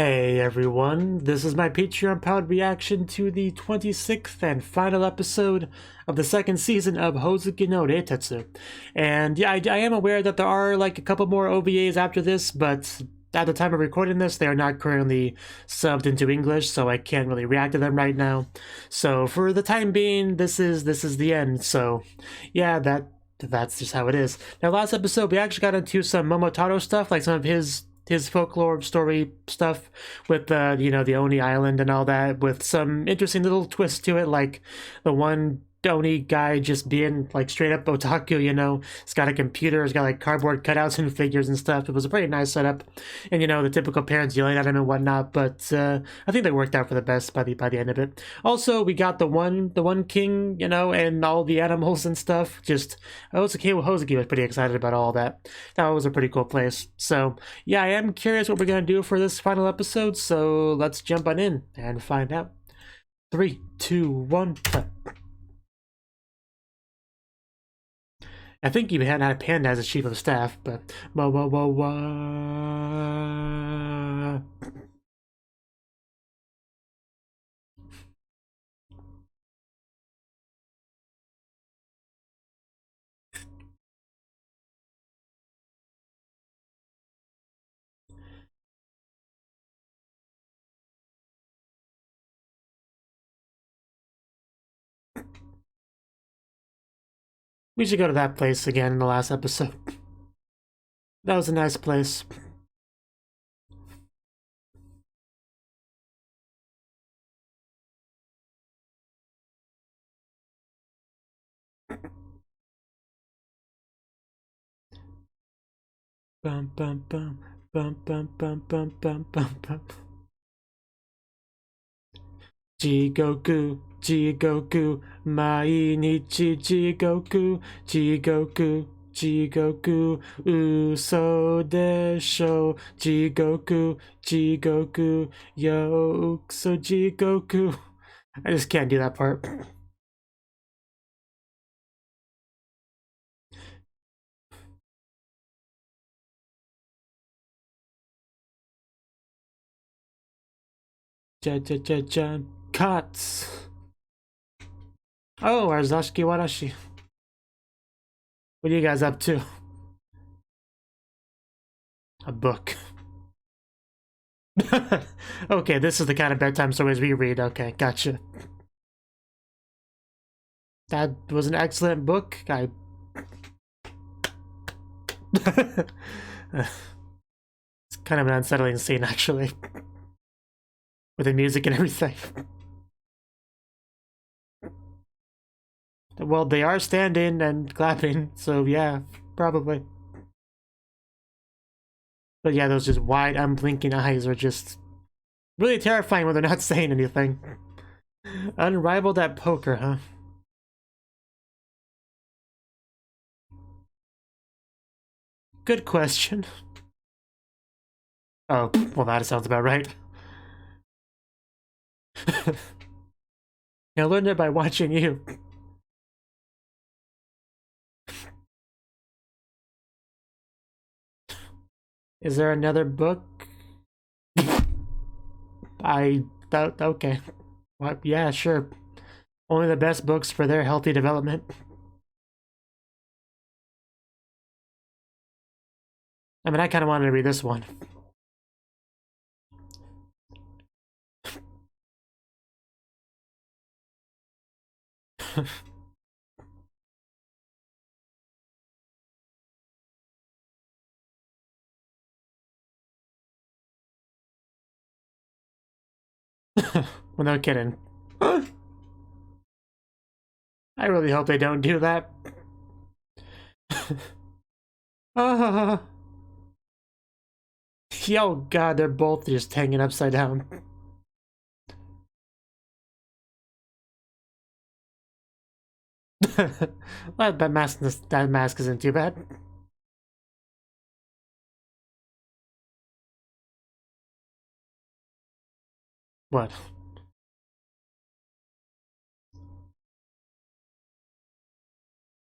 Hey everyone, this is my Patreon-powered reaction to the 26th and final episode of the second season of Hoozuki no Reitetsu. And yeah, I am aware that there are like a couple more OVAs after this, but at the time of recording this, they are not currently subbed into English, so I can't really react to them right now. So for the time being, this is the end. So yeah, that's just how it is. Now, last episode we actually got into some Momotaro stuff, like some of his folklore story stuff with the Oni Island and all that, with some interesting little twists to it, like the one Oni guy just being like straight up otaku, he's got a computer, he's got like cardboard cutouts and figures and stuff. It was a pretty nice setup, and the typical parents yelling at him and whatnot, but I think they worked out for the best by the end of it. Also, we got the one king, and all the animals and stuff. Just Hoozuki was pretty excited about all that. That was a pretty cool place. So yeah, I am curious what we're gonna do for this final episode, so let's jump on in and find out. 3, 2, 1, play. I think you had a panda as a chief of staff, but we should go to that place again in the last episode. That was a nice place. Bum bum bum bum bum bum bum bum bum bum. Jigoku, Jigoku, Mainichi Jigoku, Jigoku, Jigoku, Uso desho, Jigoku, Jigoku, Yokuso Jigoku. I just can't do that part. Cuts. Oh, Arzashiki Warashi. What are you guys up to? A book. Okay, this is the kind of bedtime stories we read. Okay, gotcha. That was an excellent book. It's kind of an unsettling scene, actually. With the music and everything. Well, they are standing and clapping, so yeah, probably. But yeah, those just wide, unblinking eyes are just really terrifying when they're not saying anything. Unrivaled at poker, huh? Good question. Oh, well, that sounds about right. I learned it by watching you. Is there another book? Okay. What? Yeah, sure. Only the best books for their healthy development. I mean, I kind of wanted to read this one. Well, no kidding. I really hope they don't do that. Oh god, they're both just hanging upside down. Well, that mask isn't too bad. What?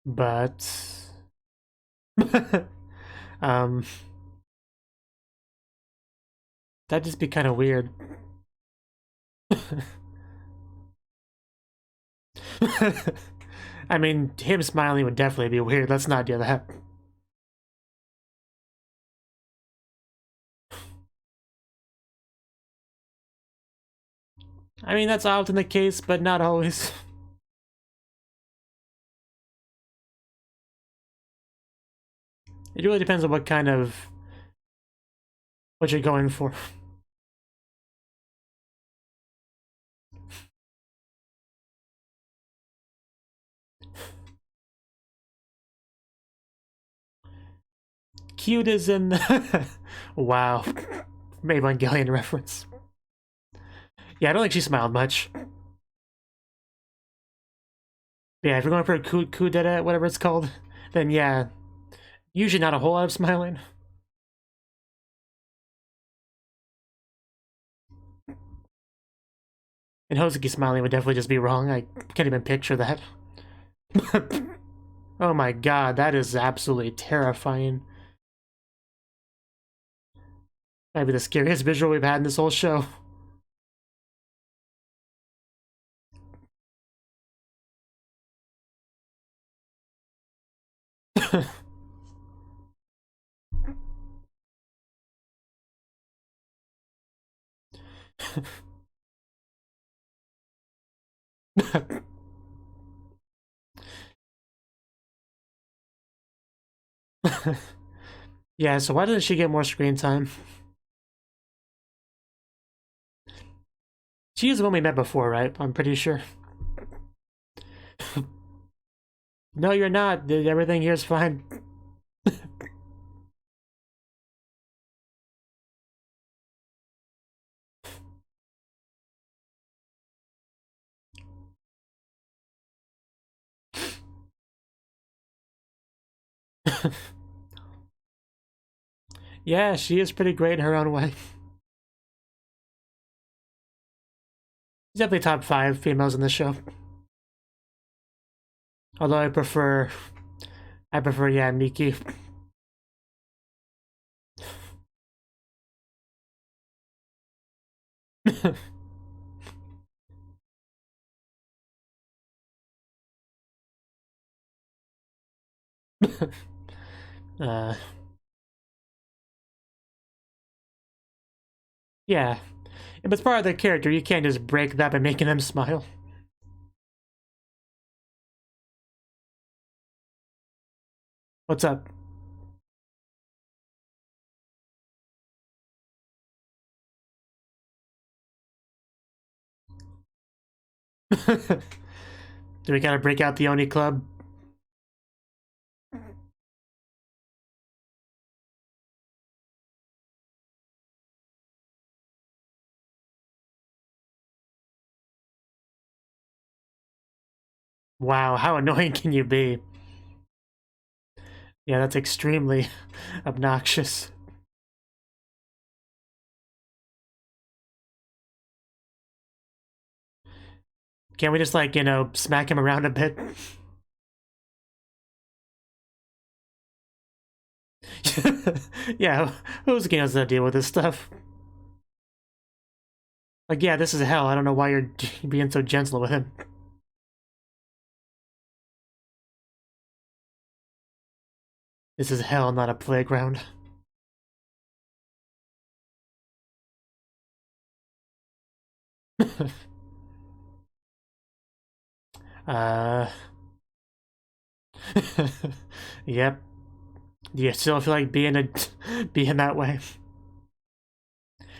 But um That'd just be kind of weird. I mean, him smiling would definitely be weird. Let's not do that. I mean, that's often the case, but not always. It really depends on what you're going for. Cute is in the wow. Evangelion reference. Yeah, I don't think she smiled much. Yeah, if you're going for a coup d'etat, whatever it's called, then yeah, usually not a whole lot of smiling. And Hoozuki smiling would definitely just be wrong. I can't even picture that. Oh my god, that is absolutely terrifying. Might be the scariest visual we've had in this whole show. Yeah, so why doesn't she get more screen time? She is the one we met before, right? I'm pretty sure. No, you're not. Everything here is fine. Yeah, she is pretty great in her own way. She's definitely top 5 females in the show. Although yeah, Miki. uh, yeah, if it's part of the character, you can't just break that by making them smile. What's up? Do we gotta break out the Oni Club? Wow, how annoying can you be? Yeah, that's extremely obnoxious. Can't we just, like, you know, smack him around a bit? Yeah, who's going to deal with this stuff? Like, yeah, this is hell. I don't know why you're being so gentle with him. This is hell, not a playground. uh... Yep. Do you still feel like being that way?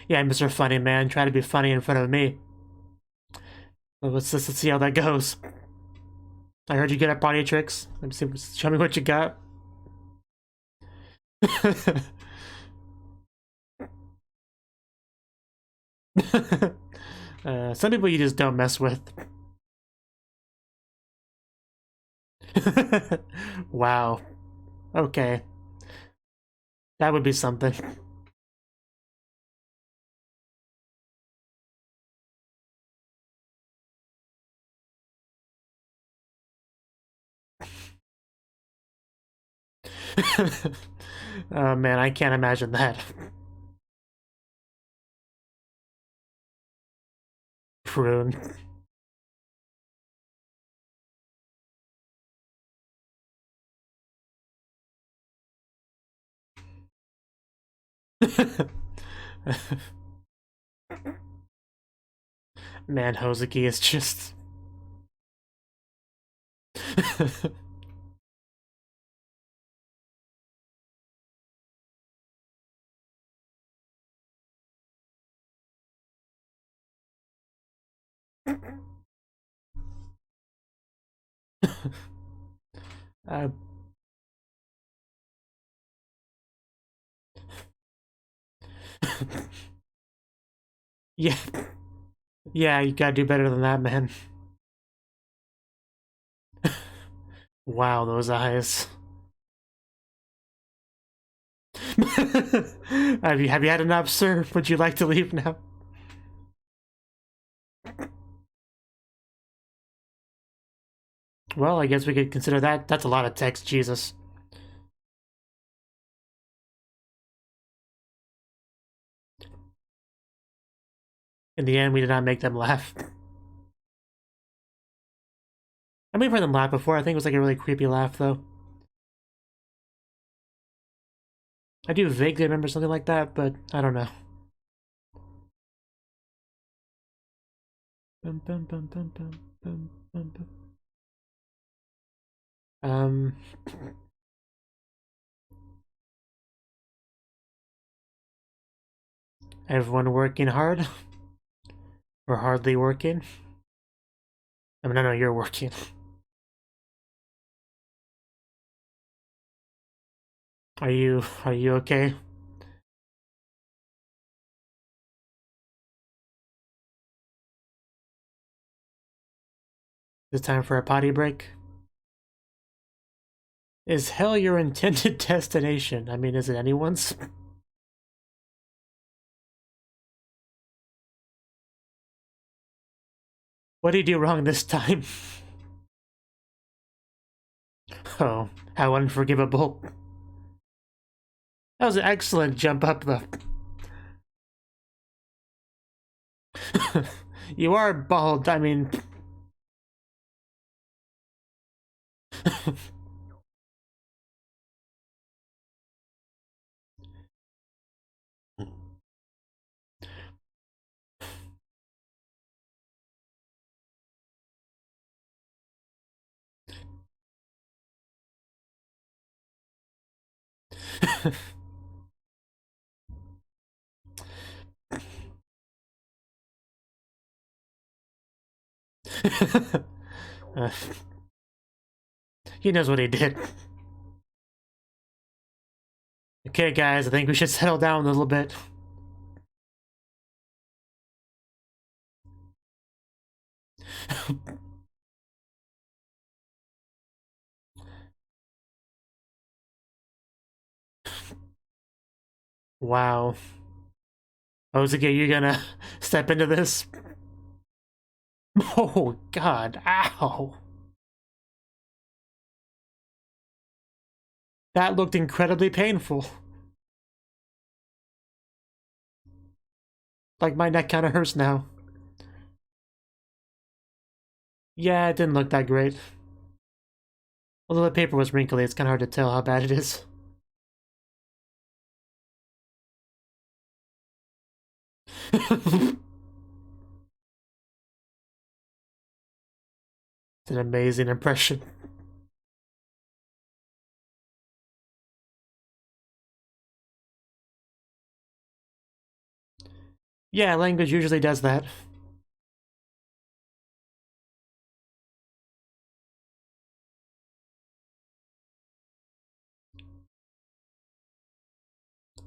Yeah, Mr. Funny Man, try to be funny in front of me. Let's see how that goes. I heard you get at body tricks. Let me see. Show me what you got. Some people you just don't mess with. Wow. Okay. That would be something. Oh man, I can't imagine that. croon. Man, Hoozuki is just... yeah. Yeah, you gotta do better than that, man. Wow, those eyes. have you had enough, sir? Would you like to leave now? Well, I guess we could consider that. That's a lot of text, Jesus. In the end, we did not make them laugh. I mean, I've heard them laugh before. I think it was like a really creepy laugh, though. I do vaguely remember something like that, but I don't know. Everyone working hard? Or hardly working? I mean, I know you're working. Are you okay? Is it time for a potty break? Is hell your intended destination? I mean, is it anyone's? What did you do wrong this time? Oh, how unforgivable. That was an excellent jump up, though. You are bald, I mean... he knows what he did. Okay, guys, I think we should settle down a little bit. Wow. Hoozuki, you gonna step into this? Oh, God. Ow. That looked incredibly painful. Like, my neck kind of hurts now. Yeah, it didn't look that great. Although the paper was wrinkly, it's kind of hard to tell how bad it is. It's an amazing impression. Yeah, language usually does that.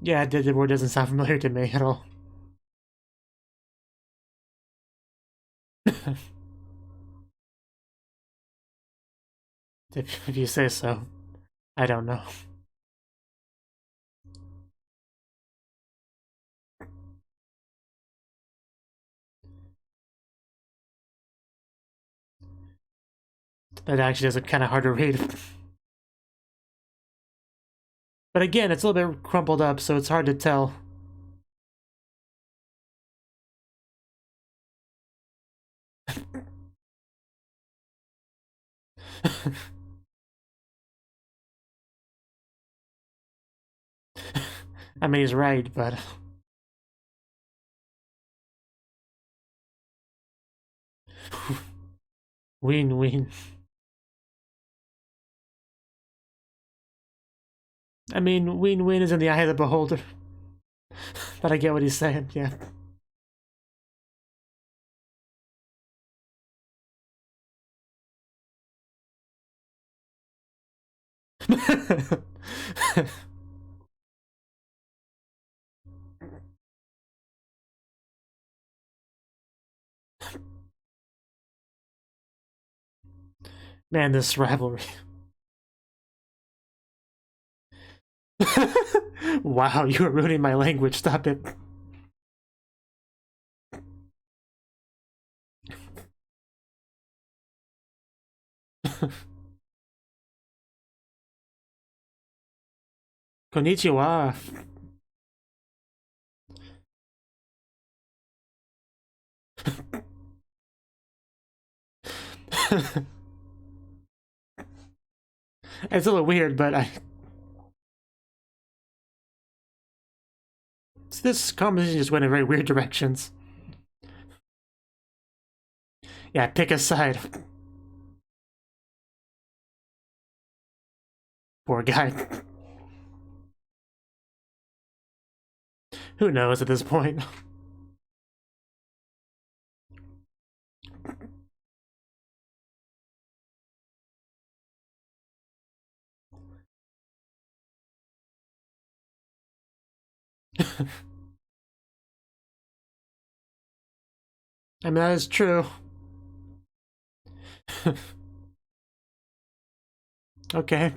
Yeah, the word doesn't sound familiar to me at all. If you say so. I don't know. That actually is kind of hard to read. But again, it's a little bit crumpled up, so it's hard to tell. I mean, he's right, but... Win-win. I mean, win-win is in the eye of the beholder. But I get what he's saying, yeah. Man, this rivalry. Wow, you are ruining my language. Stop it. Konnichiwa. It's a little weird, but this conversation just went in very weird directions. Yeah, pick a side. Poor guy. Who knows at this point? I mean, that is true. Okay.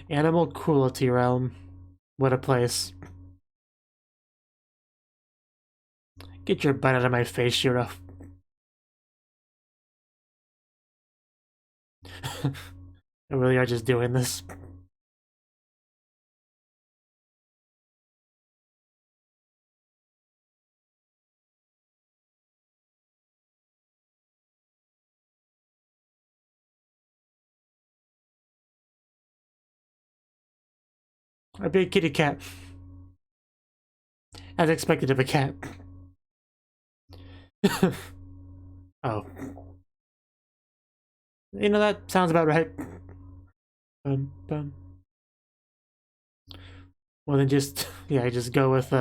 Animal cruelty realm. What a place. Get your butt out of my face, Shiro. I really are just doing this. A big kitty cat. As expected of a cat. Oh. You know, that sounds about right. Bum. Well, then just, yeah, just go with,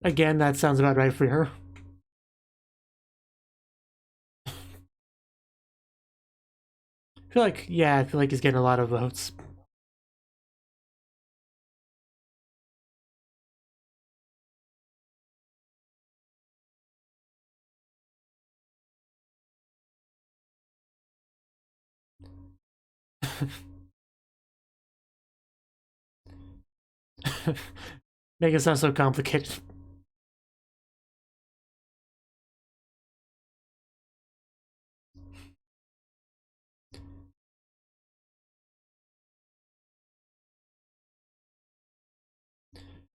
again, that sounds about right for her. I feel like, yeah, I feel like he's getting a lot of votes. Make it sound so complicated.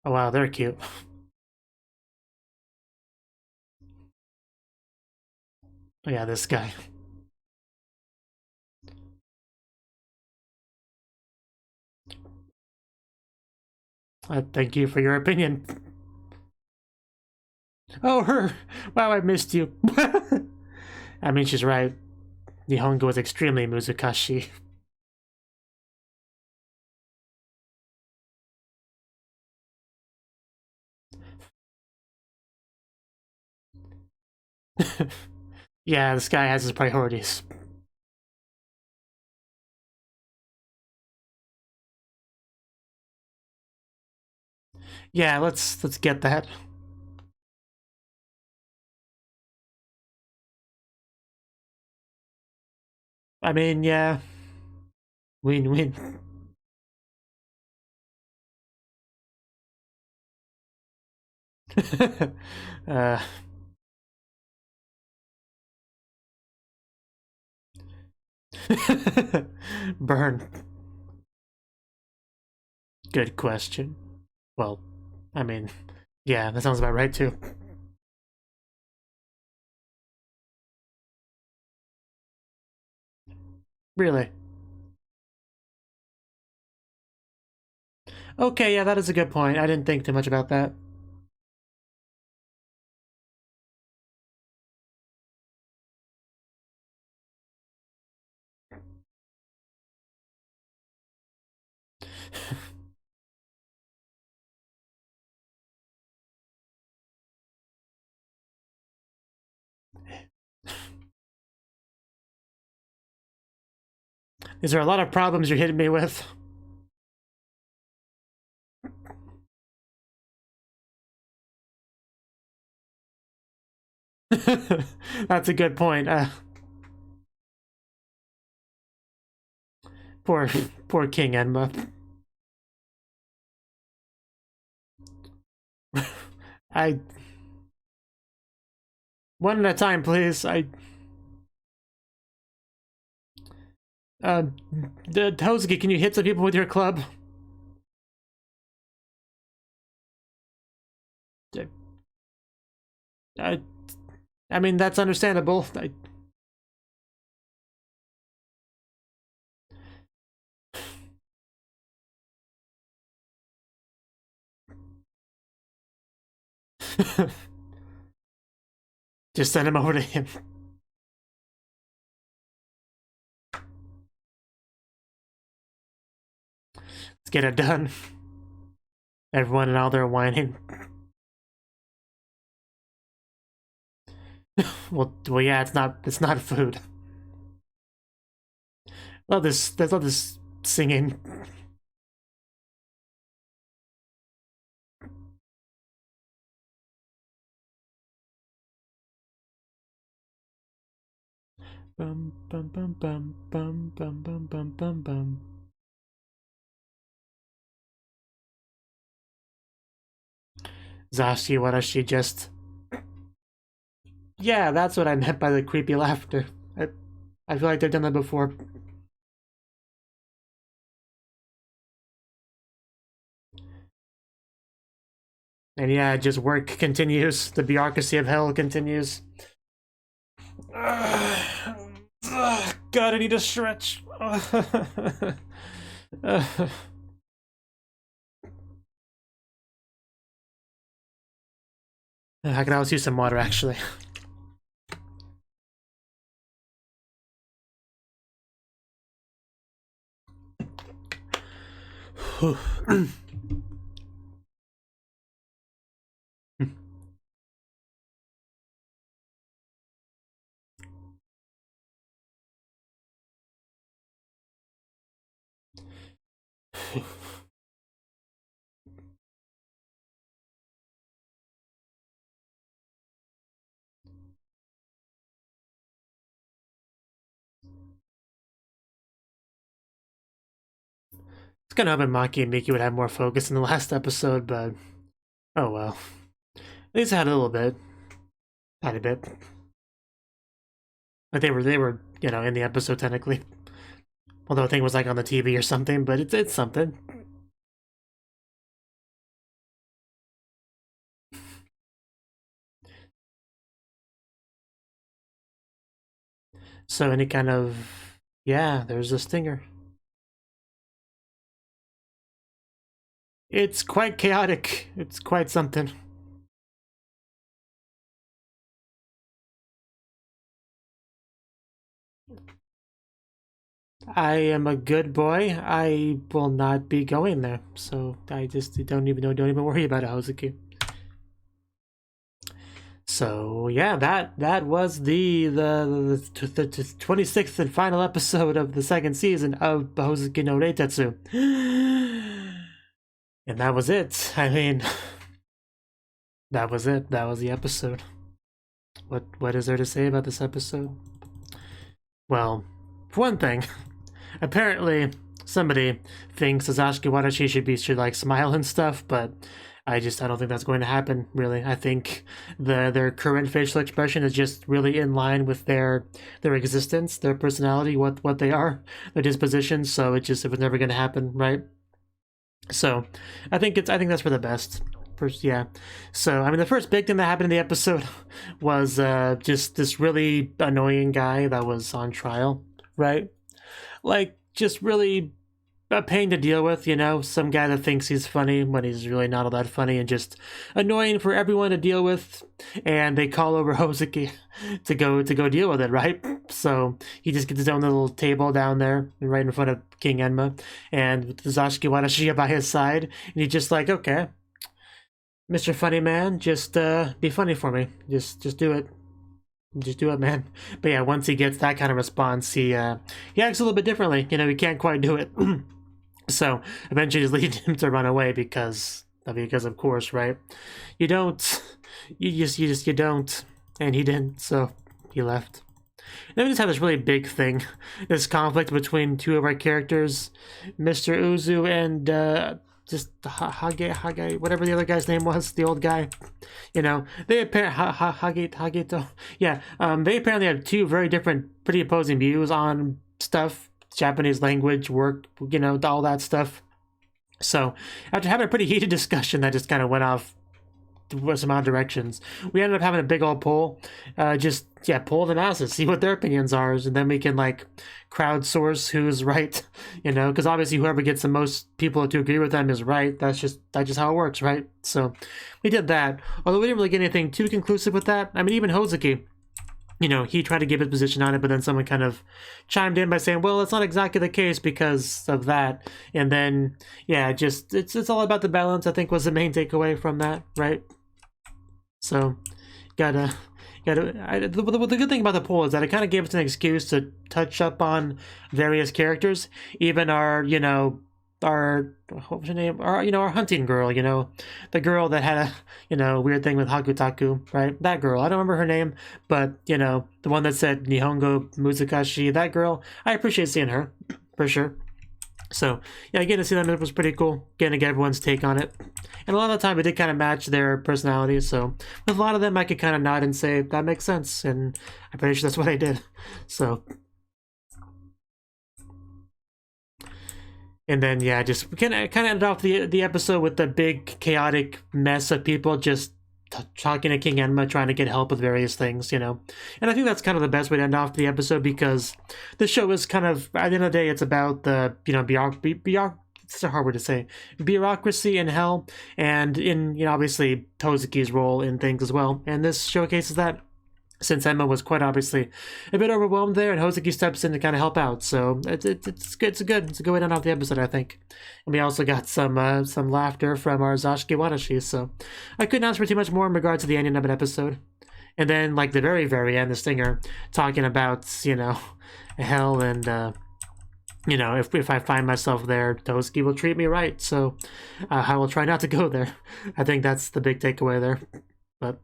Oh wow, they're cute. Oh yeah, this guy. Thank you for your opinion. Oh, her! Wow, I missed you. I mean, she's right. Nihongo is extremely muzukashi. Yeah, this guy has his priorities. Yeah, let's get that. I mean, yeah. Win-win. Burn. Good question. Well, I mean, yeah, that sounds about right too. Really? Okay, yeah, that is a good point. I didn't think too much about that. These are a lot of problems you're hitting me with. That's a good point. Poor King Enma. One at a time, please. Hoozuki, can you hit some people with your club? I mean, that's understandable. Just send him over to him. Let's get it done. Everyone and all their whining. well, yeah, it's not food. Love this singing. Bum bum bum bum bum bum bum bum bum bum. Zashi Warashi just... Yeah, that's what I meant by the creepy laughter. I feel like they've done that before. And yeah, just work continues. The bureaucracy of hell continues. God, I need a stretch. I can always use some water, actually. It's kind of hoping Maki and Miki would have more focus in the last episode, but oh well. At least I had a little bit, tiny bit. Like they were, you know, in the episode technically. Although I think it was like on the TV or something, but it's something. So any kind of, yeah, there's a stinger. It's quite chaotic. It's quite something. I am a good boy. I will not be going there. So I just don't even worry about it, Hoozuki. So yeah, that was the 26th and final episode of the second season of Hoozuki no Reitetsu. And that was it. I mean, that was it. That was the episode. What is there to say about this episode? Well, for one thing, apparently somebody thinks Sasaki Watashi should like smile and stuff, but I don't think that's going to happen, really. I think their current facial expression is just really in line with their existence, their personality, what they are, their disposition. So it was never going to happen, right? So I think that's for the best. First, yeah. So I mean, the first big thing that happened in the episode was just this really annoying guy that was on trial, right? Like, just really a pain to deal with, you know, some guy that thinks he's funny when he's really not all that funny, and just annoying for everyone to deal with. And they call over Hoozuki to go deal with it, right? So he just gets his own little table down there right in front of King Enma, and with the Zashiki Wadashiya by his side, and he's just like, okay, Mr. Funny Man, just be funny for me, just do it. Just do it, man. But yeah, once he gets that kind of response, he acts a little bit differently. You know, he can't quite do it. So eventually just leads him to run away because of course, right? You don't. You don't. And he didn't, so he left. Then we just have this really big thing, this conflict between two of our characters, Mr. Uzu and just Hage, whatever the other guy's name was, the old guy. You know, they apparently Hageto. Yeah, they apparently have two very different, pretty opposing views on stuff, Japanese language, work, you know, all that stuff. So after having a pretty heated discussion that just kind of went off some odd directions, we ended up having a big old poll. Poll the masses, see what their opinions are, and then we can like crowdsource who's right, you know, because obviously whoever gets the most people to agree with them is right. That's just how it works, right? So we did that, although we didn't really get anything too conclusive with that. I mean, even Hoozuki, you know, he tried to give his position on it, but then someone kind of chimed in by saying, well, it's not exactly the case because of that. And then, yeah, just it's all about the balance, I think, was the main takeaway from that, right? So, the good thing about the poll is that it kind of gave us an excuse to touch up on various characters, even our, you know, what was her name? Our hunting girl, you know, the girl that had a, you know, weird thing with Hakutaku, right? That girl, I don't remember her name, but, you know, the one that said Nihongo Muzukashi, that girl, I appreciate seeing her, for sure. So, yeah, getting to see them, it was pretty cool, getting to get everyone's take on it. And a lot of the time, it did kind of match their personalities, so with a lot of them, I could kind of nod and say, that makes sense, and I'm pretty sure that's what I did. So, and then, yeah, just kind of ended off the episode with the big, chaotic mess of people just talking to King Enma, trying to get help with various things, you know. And I think that's kind of the best way to end off the episode, because the show is kind of, at the end of the day, it's about the, you know, it's a hard word to say, bureaucracy in hell, and in, you know, obviously Hoozuki's role in things as well. And this showcases that, since Enma was quite obviously a bit overwhelmed there, and Hoozuki steps in to kind of help out. So it's good. It's a good way to end off the episode, I think. And we also got some laughter from our Zashiki Wadashi. So I couldn't ask for too much more in regards to the ending of an episode. And then, like, the very, very end, the stinger talking about, you know, hell, and you know, if I find myself there, Hoozuki will treat me right. So I will try not to go there. I think that's the big takeaway there. But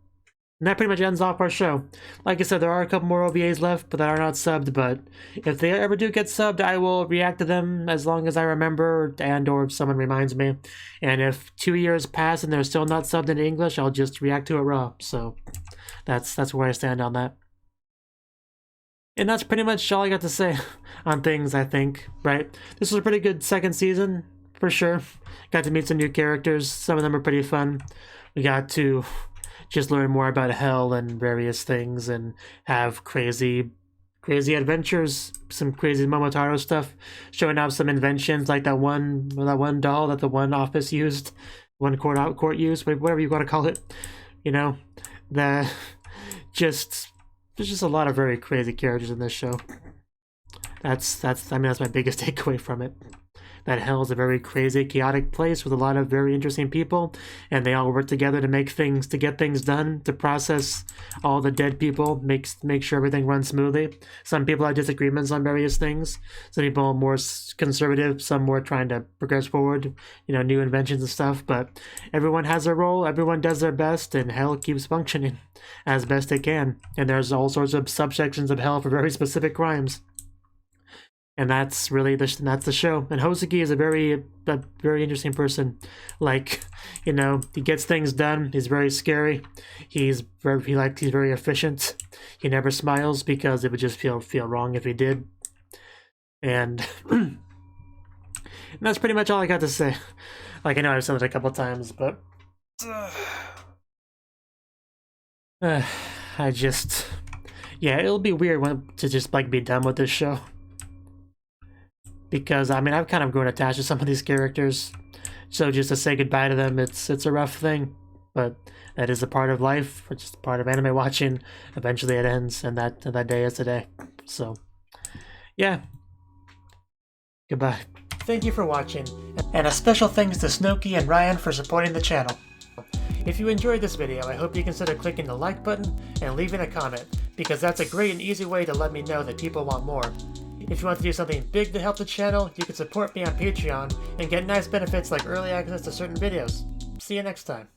and that pretty much ends off our show. Like I said, there are a couple more OVAs left, but that are not subbed. But if they ever do get subbed, I will react to them as long as I remember, and or if someone reminds me. And if 2 years pass and they're still not subbed in English, I'll just react to it raw. So that's where I stand on that. And that's pretty much all I got to say on things, I think, right? This was a pretty good second season, for sure. Got to meet some new characters. Some of them are pretty fun. We got to just learn more about hell and various things, and have crazy adventures, some crazy Momotaro stuff, showing off some inventions like that one doll that the one office used, one court used, whatever you want to call it. You know, there's just a lot of very crazy characters in this show. That's my biggest takeaway from it. That hell is a very crazy, chaotic place with a lot of very interesting people, and they all work together to get things done, to process all the dead people, make sure everything runs smoothly. Some people have disagreements on various things. Some people are more conservative, some more trying to progress forward, you know, new inventions and stuff, but everyone has their role, everyone does their best, and hell keeps functioning as best it can. And there's all sorts of subsections of hell for very specific crimes. And that's really that's the show. And Hoozuki is a very interesting person. Like, you know, he gets things done. He's very scary. He's very efficient. He never smiles because it would just feel wrong if he did. And, and that's pretty much all I got to say. Like, I know I've said it a couple times, but I just, yeah, it'll be weird to just like be done with this show. Because, I mean, I've kind of grown attached to some of these characters, so just to say goodbye to them, it's a rough thing, but that is a part of life, or just a part of anime watching. Eventually it ends, and that day is today. So, yeah. Goodbye. Thank you for watching, and a special thanks to Cnouki and Ryan for supporting the channel. If you enjoyed this video, I hope you consider clicking the like button and leaving a comment, because that's a great and easy way to let me know that people want more. If you want to do something big to help the channel, you can support me on Patreon and get nice benefits like early access to certain videos. See you next time.